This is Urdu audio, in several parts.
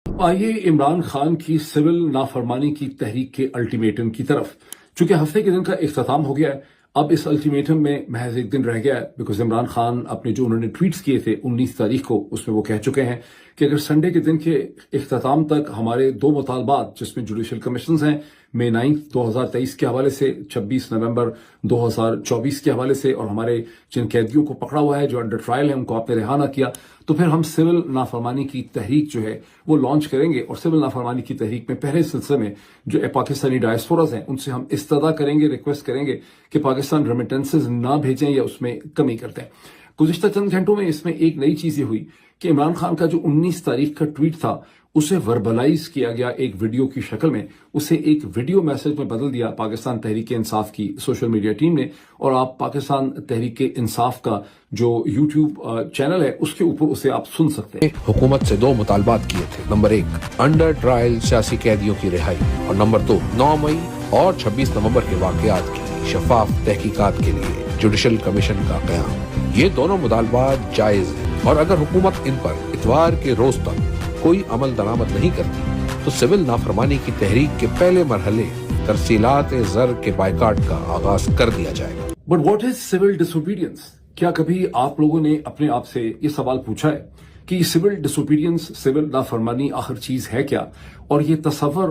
آئیے عمران خان کی سول نافرمانی کی تحریک کے الٹیمیٹم کی طرف. چونکہ ہفتے کے دن کا اختتام ہو گیا ہے، اب اس الٹیمیٹم میں محض ایک دن رہ گیا ہے، بیکاز عمران خان اپنے جو انہوں نے ٹویٹس کیے تھے 19 تاریخ کو، اس میں وہ کہہ چکے ہیں کہ اگر سنڈے کے دن کے اختتام تک ہمارے دو مطالبات، جس میں جوڈیشل کمیشنز ہیں مئی 9 2023 کے حوالے سے، 26 نومبر 2024 کے حوالے سے، اور ہمارے جن قیدیوں کو پکڑا ہوا ہے جو انڈر ٹرائل ہیں ان کو آپ نے رہا نہ کیا، تو پھر ہم سول نافرمانی کی تحریک جو ہے وہ لانچ کریں گے. اور سول نافرمانی کی تحریک میں پہلے سلسلے میں جو پاکستانی ڈائسپوراز ہیں ان سے ہم استدعا کریں گے، ریکویسٹ کریں گے کہ پاکستان ریمیٹنسز نہ بھیجیں یا اس میں کمی کر دیں. گزشتہ چند گھنٹوں میں اس میں ایک نئی چیز یہ ہوئی کہ عمران خان کا جو 19 تاریخ کا ٹویٹ تھا اسے وربلائز کیا گیا ایک ویڈیو کی شکل میں، اسے ایک ویڈیو میسج میں بدل دیا پاکستان تحریک انصاف کی سوشل میڈیا ٹیم نے. اور آپ پاکستان تحریک انصاف کا جو یوٹیوب چینل ہے اس کے اوپر اسے آپ سن سکتے ہیں. حکومت سے دو مطالبات کیے تھے. نمبر 1 انڈر ٹرائل سیاسی قیدیوں کی رہائی، اور نمبر 2 9 مئی اور 26 نومبر کے واقعات کی شفاف تحقیقات کے لیے جوڈیشل کمیشن کا قیام. یہ دونوں مطالبات جائز ہیں، اور اگر حکومت ان پر اتوار کے روز تک کوئی عمل درآمد نہیں کرتی تو سول نافرمانی کی تحریک کے پہلے مرحلے ترسیلات زر کے بائیکاٹ کا آغاز کر دیا جائے گا. But what is civil disobedience? کیا کبھی آپ لوگوں نے اپنے آپ سے یہ سوال پوچھا ہے کہ یہ سول ڈس اوبیڈینس، سول نافرمانی آخر چیز ہے کیا، اور یہ تصور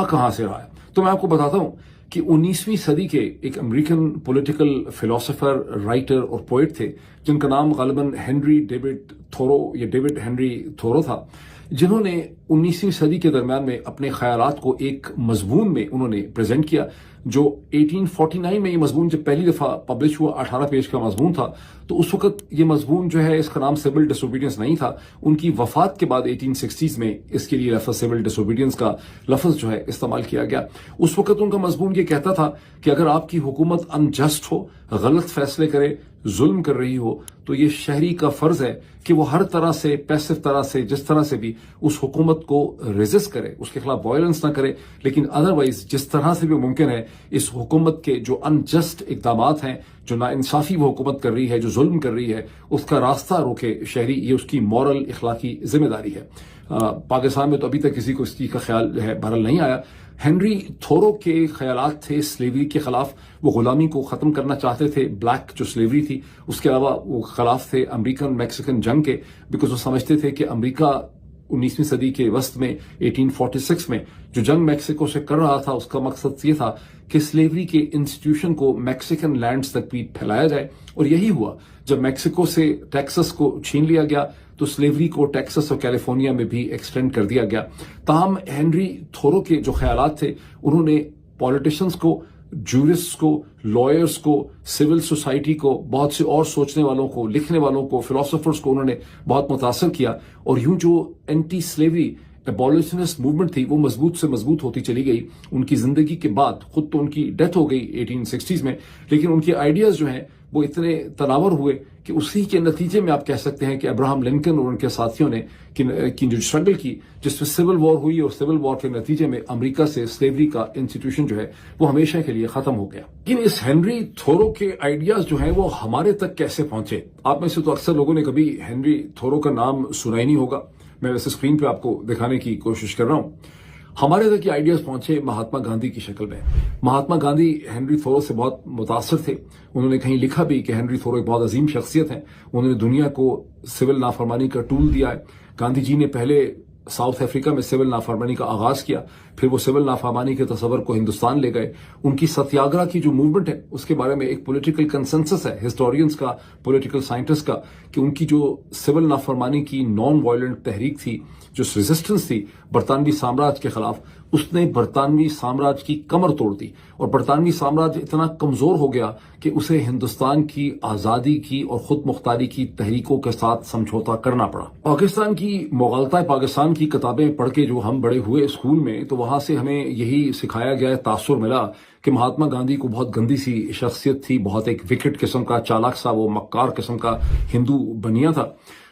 کہاں سے رہا ہے؟ تو میں آپ کو بتاتا ہوں کہ 19ویں صدی کے ایک امریکن پولیٹیکل فلاسفر، رائٹر اور پوئٹ تھے جن کا نام غالباً ہنری ڈیوڈ تھورو یا ڈیوڈ ہنری تھورو تھا، جنہوں نے 19ویں صدی کے درمیان میں اپنے خیالات کو ایک مضمون میں انہوں نے پریزنٹ کیا جو 1849 میں یہ مضمون جب پہلی دفعہ پبلش ہوا 18 پیج کا مضمون تھا. تو اس وقت یہ مضمون جو ہے اس کا نام سول ڈس اوبیڈینس نہیں تھا. ان کی وفات کے بعد 1860s میں اس کے لیے لفظ سول ڈس اوبیڈینس کا لفظ جو ہے استعمال کیا گیا. اس وقت ان کا مضمون یہ کہتا تھا کہ اگر آپ کی حکومت انجسٹ ہو، غلط فیصلے کرے، ظلم کر رہی ہو، تو یہ شہری کا فرض ہے کہ وہ ہر طرح سے، پیسو طرح سے، جس طرح سے بھی اس حکومت کو ریزسٹ کرے، اس کے خلاف وائلنس نہ کرے، لیکن ادروائز جس طرح سے بھی ممکن ہے اس حکومت کے جو انجسٹ اقدامات ہیں، جو ناانصافی وہ حکومت کر رہی ہے، جو ظلم کر رہی ہے، اس کا راستہ روکے شہری. یہ اس کی مورل، اخلاقی ذمہ داری ہے. پاکستان میں تو ابھی تک کسی کو اس چیز کا خیال جو ہے بہرحال نہیں آیا. ہنری تھورو کے خیالات تھے سلیوری کے خلاف، وہ غلامی کو ختم کرنا چاہتے تھے، بلیک جو سلیوری تھی. اس کے علاوہ وہ خلاف تھے امریکن میکسیکن جنگ کے، بیکاز وہ سمجھتے تھے کہ امریکہ 19ویں صدی کے وسط میں 1846 میں جو جنگ میکسیکو سے کر رہا تھا اس کا مقصد یہ تھا کہ سلیوری کے انسٹیٹیوشن کو میکسیکن لینڈز تک بھی پھیلایا جائے. اور یہی ہوا. جب میکسیکو سے ٹیکسس کو چھین لیا گیا تو سلیوری کو ٹیکسس اور کیلیفورنیا میں بھی ایکسٹینڈ کر دیا گیا. تاہم ہنری تھورو کے جو خیالات تھے انہوں نے پولیٹیشنز کو، جورسٹ کو، لائرز کو، سول سوسائٹی کو، بہت سے اور سوچنے والوں کو، لکھنے والوں کو، فلاسفرز کو انہوں نے بہت متاثر کیا. اور یوں جو اینٹی سلیوری ایبولیشنسٹ موومنٹ تھی وہ مضبوط سے مضبوط ہوتی چلی گئی. ان کی زندگی کے بعد، خود تو ان کی ڈیتھ ہو گئی 1860s میں، لیکن ان کے آئیڈیاز جو ہیں وہ اتنے تناور ہوئے کہ اسی کے نتیجے میں آپ کہہ سکتے ہیں کہ ابراہم لنکن اور ان کے ساتھیوں نے کی جو اسٹرگل کی، جس میں سول وار ہوئی، اور سول وار کے نتیجے میں امریکہ سے سلیوری کا انسٹیٹیوشن جو ہے وہ ہمیشہ کے لیے ختم ہو گیا. لیکن اس ہنری تھورو کے آئیڈیاز جو ہیں وہ ہمارے تک کیسے پہنچے؟ آپ میں سے تو اکثر لوگوں نے کبھی ہنری تھورو کا نام سنا ہی نہیں ہوگا. میں ویسے اسکرین پہ آپ کو دکھانے کی کوشش کر رہا ہوں. ہمارے تک یہ آئیڈیاز پہنچے مہاتما گاندھی کی شکل میں. مہاتما گاندھی ہنری تھورو سے بہت متاثر تھے. انہوں نے کہیں لکھا بھی کہ ہنری تھورو ایک بہت عظیم شخصیت ہیں، انہوں نے دنیا کو سول نافرمانی کا ٹول دیا ہے. گاندھی جی نے پہلے ساؤتھ افریقہ میں سول نافرمانی کا آغاز کیا، پھر وہ سول نافرمانی کے تصور کو ہندوستان لے گئے. ان کی ستیاگرہ کی جو موومنٹ ہے اس کے بارے میں ایک پولیٹیکل کنسنسس ہے ہسٹورینز کا، پولیٹیکل سائنٹسٹ کا، کہ ان کی جو سول نافرمانی کی نان وائلنٹ تحریک تھی، جو ریزسٹنس تھی برطانوی سامراج کے خلاف، اس نے برطانوی سامراج کی کمر توڑ دی. اور برطانوی سامراج اتنا کمزور ہو گیا کہ اسے ہندوستان کی آزادی کی اور خود مختاری کی تحریکوں کے ساتھ سمجھوتا کرنا پڑا. پاکستان کی مغالطہ پاکستان کی کتابیں پڑھ کے جو ہم بڑے ہوئے اسکول میں، تو وہاں سے ہمیں یہی سکھایا گیا، تاثر ملا کہ مہاتما گاندھی کو بہت گندی سی شخصیت تھی، بہت ایک وکٹ قسم کا، چالاک سا، وہ مکار قسم کا ہندو بنیا تھا.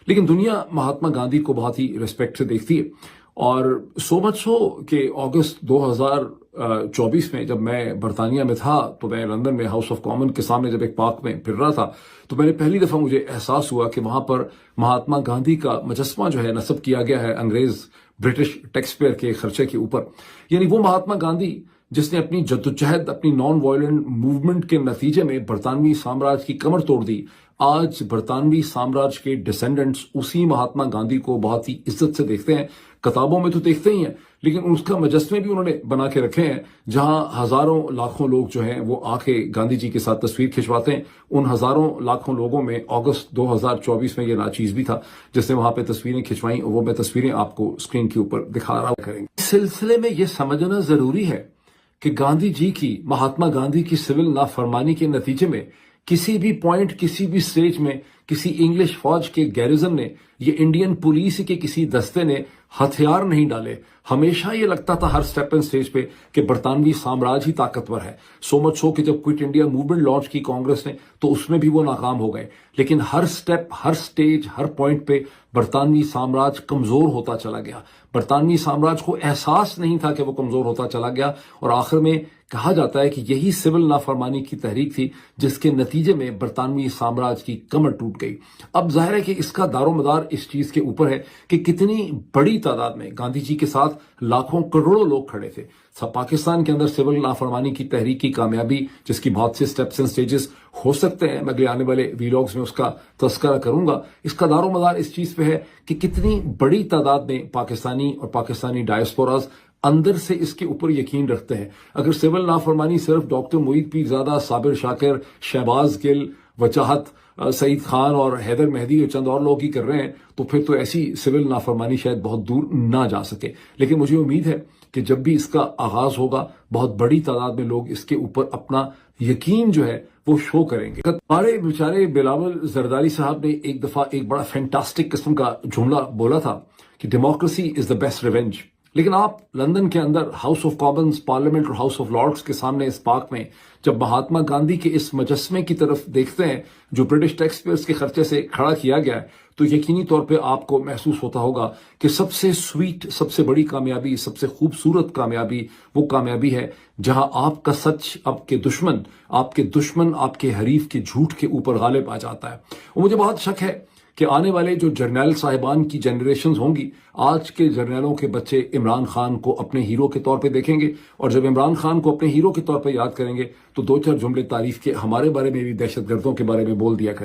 لیکن دنیا مہاتما گاندھی کو بہت ہی ریسپیکٹ سے دیکھتی ہے. اور سو مچ ہو کہ اگست 2024 میں جب میں برطانیہ میں تھا تو میں لندن میں ہاؤس آف کامن کے سامنے جب ایک پارک میں پھر رہا تھا تو میں نے پہلی دفعہ مجھے احساس ہوا کہ وہاں پر مہاتما گاندھی کا مجسمہ جو ہے نصب کیا گیا ہے انگریز برٹش ٹیکس پیئر کے خرچے کے اوپر. یعنی وہ مہاتما گاندھی جس نے اپنی جدوجہد اپنی نان وائلنٹ موومنٹ کے نتیجے میں برطانوی سامراج کی کمر توڑ دی، آج برطانوی سامراج کے ڈیسینڈنٹس اسی مہاتما گاندھی کو بہت ہی عزت سے دیکھتے ہیں. کتابوں میں تو دیکھتے ہی ہیں، لیکن اس کا مجسمے بھی انہوں نے بنا کے رکھے ہیں، جہاں ہزاروں لاکھوں لوگ جو ہیں وہ آ کے گاندھی جی کے ساتھ تصویر کھنچواتے ہیں. ان ہزاروں لاکھوں لوگوں میں اگست 2024 میں یہ ناچیز بھی تھا جس نے وہاں پہ تصویریں کھنچوائیں، اور وہ میں تصویریں آپ کو اسکرین کے اوپر دکھا رہا کریں گے. اس سلسلے میں یہ سمجھنا ضروری ہے کہ گاندھی جی کی، مہاتما گاندھی کی سول نافرمانی کے نتیجے میں کسی بھی پوائنٹ، کسی بھی سٹیج میں کسی انگلش فوج کے گیریزن نے، یہ انڈین پولیس کے کسی دستے نے ہتھیار نہیں ڈالے. ہمیشہ یہ لگتا تھا ہر سٹیپ اینڈ سٹیج پہ کہ برطانوی سامراج ہی طاقتور ہے. سو مچ سو کہ جب کوئٹ انڈیا موومنٹ لانچ کی کانگریس نے تو اس میں بھی وہ ناکام ہو گئے. لیکن ہر سٹیپ، ہر سٹیج، ہر پوائنٹ پہ برطانوی سامراج کمزور ہوتا چلا گیا. برطانوی سامراج کو احساس نہیں تھا کہ وہ کمزور ہوتا چلا گیا، اور آخر میں کہا جاتا ہے کہ یہی سول نافرمانی کی تحریک تھی جس کے نتیجے میں برطانوی سامراج کی کمر ٹوٹ گئی. اب ظاہر ہے کہ اس کا دار و مدار اس چیز کے اوپر ہے کہ کتنی بڑی تعداد میں گاندھی جی کے ساتھ لاکھوں کروڑوں لوگ کھڑے تھے. پاکستان کے اندر سول نافرمانی کی تحریک کی کامیابی، جس کی بہت سے سٹیپس اینڈ سٹیجز ہو سکتے ہیں، میں اگلے آنے والے ویلاگز میں اس کا تذکرہ کروں گا. اس کا دار و مدار اس چیز پہ ہے کہ کتنی بڑی تعداد میں پاکستانی اور پاکستانی ڈائسپوراز اندر سے اس کے اوپر یقین رکھتے ہیں. اگر سول نافرمانی صرف ڈاکٹر معید پیرزادہ، صابر شاکر، شہباز گل، وجاہت، سعید خان اور حیدر مہدی اور چند اور لوگ ہی کر رہے ہیں تو پھر تو ایسی سول نافرمانی شاید بہت دور نہ جا سکے. لیکن مجھے امید ہے کہ جب بھی اس کا آغاز ہوگا بہت بڑی تعداد میں لوگ اس کے اوپر اپنا یقین جو ہے وہ شو کریں گے. ہمارے بیچارے بلاول زرداری صاحب نے ایک دفعہ ایک بڑا فینٹاسٹک قسم کا جملہ بولا تھا کہ democracy is the best revenge. لیکن آپ لندن کے اندر ہاؤس آف کامنز، پارلیمنٹ اور ہاؤس آف لارڈز کے سامنے اس پارک میں جب مہاتما گاندھی کے اس مجسمے کی طرف دیکھتے ہیں جو برٹش ٹیکس پیئرز کے خرچے سے کھڑا کیا گیا ہے، تو یقینی طور پہ آپ کو محسوس ہوتا ہوگا کہ سب سے سویٹ، سب سے بڑی کامیابی، سب سے خوبصورت کامیابی وہ کامیابی ہے جہاں آپ کا سچ، آپ کے دشمن، آپ کے حریف کے جھوٹ کے اوپر غالب آ جاتا ہے. اور مجھے بہت شک ہے کہ آنے والے جو جرنیل صاحبان کی جنریشنز ہوں گی، آج کے جرنیلوں کے بچے عمران خان کو اپنے ہیرو کے طور پہ دیکھیں گے، اور جب عمران خان کو اپنے ہیرو کے طور پہ یاد کریں گے تو دو چار جملے تعریف کے ہمارے بارے میں بھی، دہشت گردوں کے بارے میں بول دیا کریں.